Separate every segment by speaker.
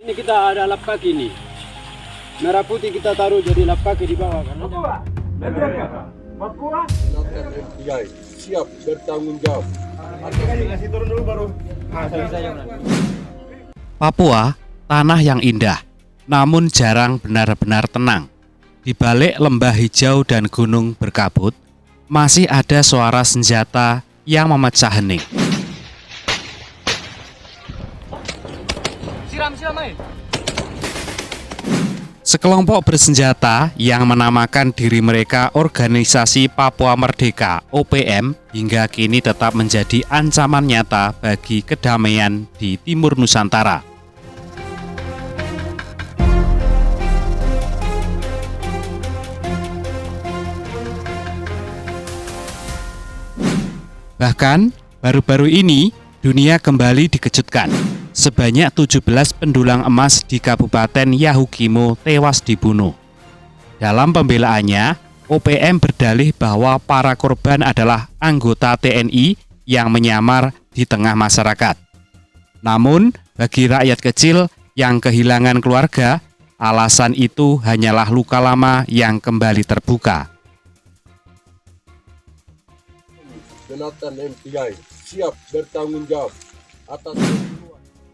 Speaker 1: Ini kita ada lap kaki nih. Merah putih kita taruh jadi lap kaki di bawah karena
Speaker 2: Papua FBI siap bertanggung jawab. Kasih turun dulu baru.
Speaker 3: Papua, tanah yang indah, namun jarang benar-benar tenang. Di balik lembah hijau dan gunung berkabut, masih ada suara senjata yang memecah hening. Sekelompok bersenjata yang menamakan diri mereka Organisasi Papua Merdeka (OPM) hingga kini tetap menjadi ancaman nyata bagi kedamaian di Timur Nusantara. Bahkan, baru-baru ini dunia kembali dikejutkan. Sebanyak 17 pendulang emas di Kabupaten Yahukimo tewas dibunuh. Dalam pembelaannya, OPM berdalih bahwa para korban adalah anggota TNI yang menyamar di tengah masyarakat. Namun, bagi rakyat kecil yang kehilangan keluarga, alasan itu hanyalah luka lama yang kembali terbuka.
Speaker 2: Jonathan FBI siap bertanggung jawab atas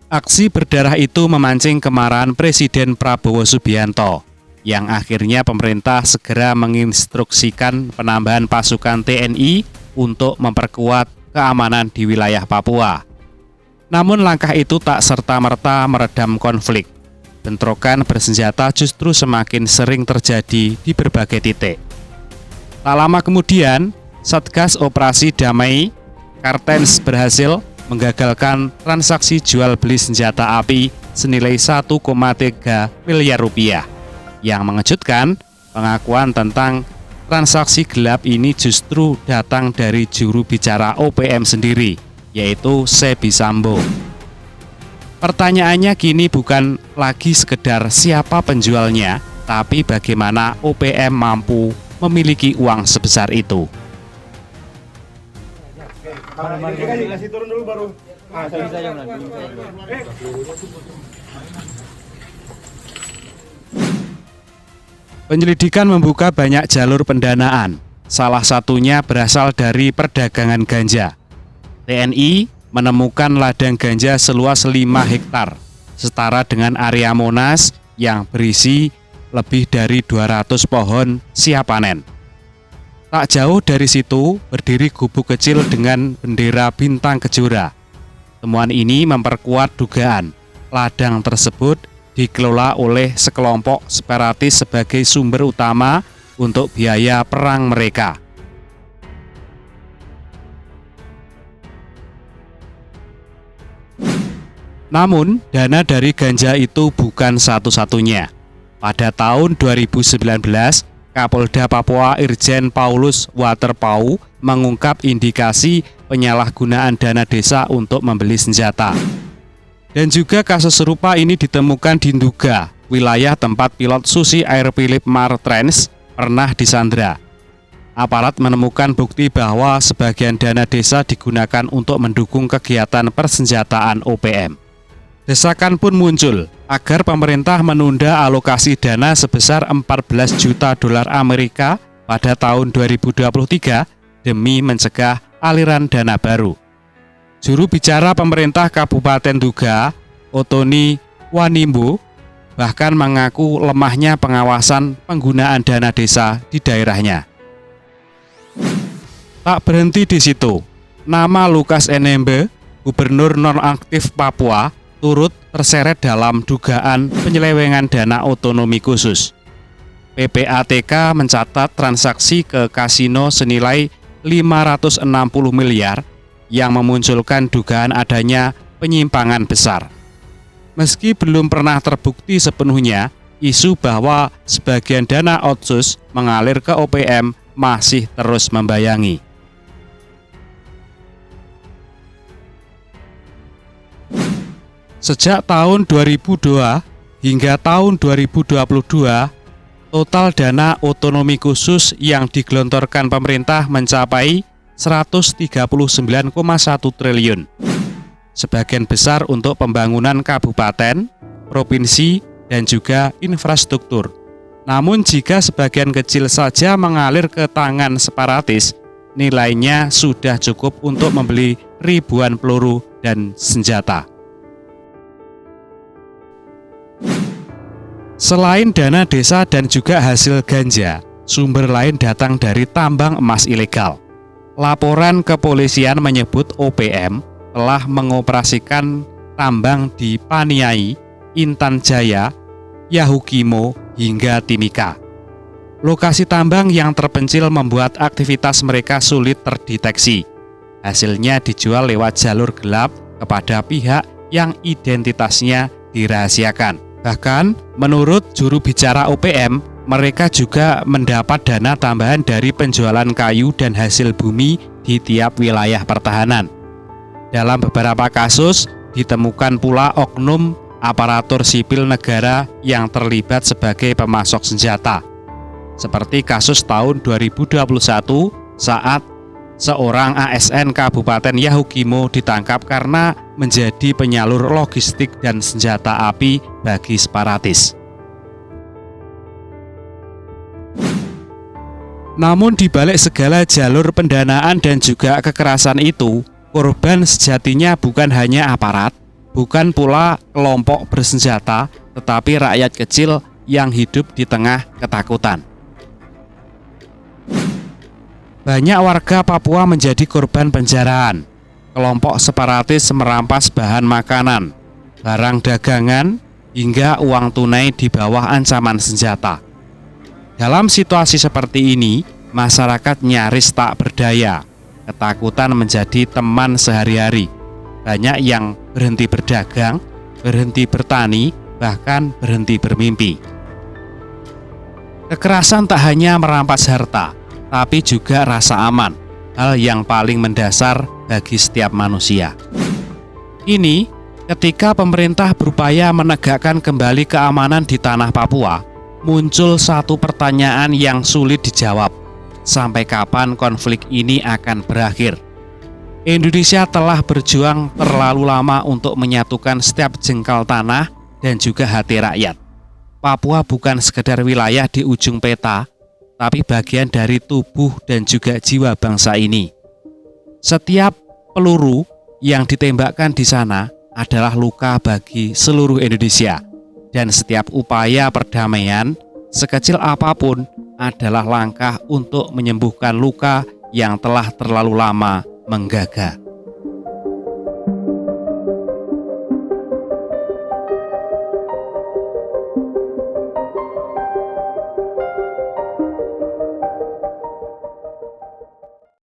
Speaker 3: Aksi berdarah itu memancing kemarahan Presiden Prabowo Subianto, yang akhirnya pemerintah segera menginstruksikan penambahan pasukan TNI untuk memperkuat keamanan di wilayah Papua. Namun langkah itu tak serta-merta meredam konflik. Bentrokan bersenjata justru semakin sering terjadi di berbagai titik. Tak lama kemudian, Satgas Operasi Damai Kartens berhasil menggagalkan transaksi jual beli senjata api senilai 1,3 miliar rupiah. Yang mengejutkan, pengakuan tentang transaksi gelap ini justru datang dari juru bicara OPM sendiri, yaitu Sebi Sambo. Pertanyaannya kini bukan lagi sekedar siapa penjualnya, tapi bagaimana OPM mampu memiliki uang sebesar itu.
Speaker 2: kasih turun dulu baru.
Speaker 3: Penyelidikan membuka banyak jalur pendanaan. Salah satunya berasal dari perdagangan ganja. TNI menemukan ladang ganja seluas 5 hektar, setara dengan area Monas yang berisi lebih dari 200 pohon siap panen. Tak jauh dari situ berdiri gubuk kecil dengan bendera bintang kejora. Temuan ini memperkuat dugaan ladang tersebut dikelola oleh sekelompok separatis sebagai sumber utama untuk biaya perang mereka. Namun, dana dari ganja itu bukan satu-satunya. Pada tahun 2019, Kapolda Papua Irjen Paulus Waterpau mengungkap indikasi penyalahgunaan dana desa untuk membeli senjata. Dan juga kasus serupa ini ditemukan di Nduga, wilayah tempat pilot Susi Air Philip Martens pernah disandra. Aparat menemukan bukti bahwa sebagian dana desa digunakan untuk mendukung kegiatan persenjataan OPM. Desakan pun muncul agar pemerintah menunda alokasi dana sebesar 14 juta dolar Amerika pada tahun 2023 demi mencegah aliran dana baru. Juru bicara pemerintah Kabupaten Nduga, Otoni Wanimbo, bahkan mengaku lemahnya pengawasan penggunaan dana desa di daerahnya. Tak berhenti di situ, nama Lukas NMB, gubernur nonaktif Papua, turut terseret dalam dugaan penyelewengan dana otonomi khusus. PPATK mencatat transaksi ke kasino senilai 560 miliar yang memunculkan dugaan adanya penyimpangan besar. Meski belum pernah terbukti sepenuhnya, isu bahwa sebagian dana otsus mengalir ke OPM masih terus membayangi. Sejak tahun 2002 hingga tahun 2022, total dana otonomi khusus yang digelontorkan pemerintah mencapai 139,1 triliun. Sebagian besar untuk pembangunan kabupaten, provinsi, dan juga infrastruktur. Namun jika sebagian kecil saja mengalir ke tangan separatis, nilainya sudah cukup untuk membeli ribuan peluru dan senjata. Selain dana desa dan juga hasil ganja, sumber lain datang dari tambang emas ilegal. Laporan kepolisian menyebut OPM telah mengoperasikan tambang di Paniai, Intan Jaya, Yahukimo, hingga Timika. Lokasi tambang yang terpencil membuat aktivitas mereka sulit terdeteksi. Hasilnya dijual lewat jalur gelap kepada pihak yang identitasnya dirahasiakan. Bahkan, menurut juru bicara OPM, mereka juga mendapat dana tambahan dari penjualan kayu dan hasil bumi di tiap wilayah pertahanan. Dalam beberapa kasus, ditemukan pula oknum aparatur sipil negara yang terlibat sebagai pemasok senjata. Seperti kasus tahun 2021 saat seorang ASN Kabupaten Yahukimo ditangkap karena menjadi penyalur logistik dan senjata api bagi separatis. Namun di balik segala jalur pendanaan dan juga kekerasan itu, korban sejatinya bukan hanya aparat, bukan pula kelompok bersenjata, tetapi rakyat kecil yang hidup di tengah ketakutan. Banyak warga Papua menjadi korban penjaraan. Kelompok separatis merampas bahan makanan, barang dagangan, hingga uang tunai di bawah ancaman senjata. Dalam situasi seperti ini, masyarakat nyaris tak berdaya. Ketakutan menjadi teman sehari-hari. Banyak yang berhenti berdagang, berhenti bertani, bahkan berhenti bermimpi. Kekerasan tak hanya merampas harta, tapi juga rasa aman, hal yang paling mendasar bagi setiap manusia. Ini ketika pemerintah berupaya menegakkan kembali keamanan di tanah Papua, muncul satu pertanyaan yang sulit dijawab. Sampai kapan konflik ini akan berakhir? Indonesia telah berjuang terlalu lama untuk menyatukan setiap jengkal tanah dan juga hati rakyat. Papua bukan sekedar wilayah di ujung peta, tapi bagian dari tubuh dan juga jiwa bangsa ini. Setiap peluru yang ditembakkan di sana adalah luka bagi seluruh Indonesia, dan setiap upaya perdamaian, sekecil apapun, adalah langkah untuk menyembuhkan luka yang telah terlalu lama menggagah.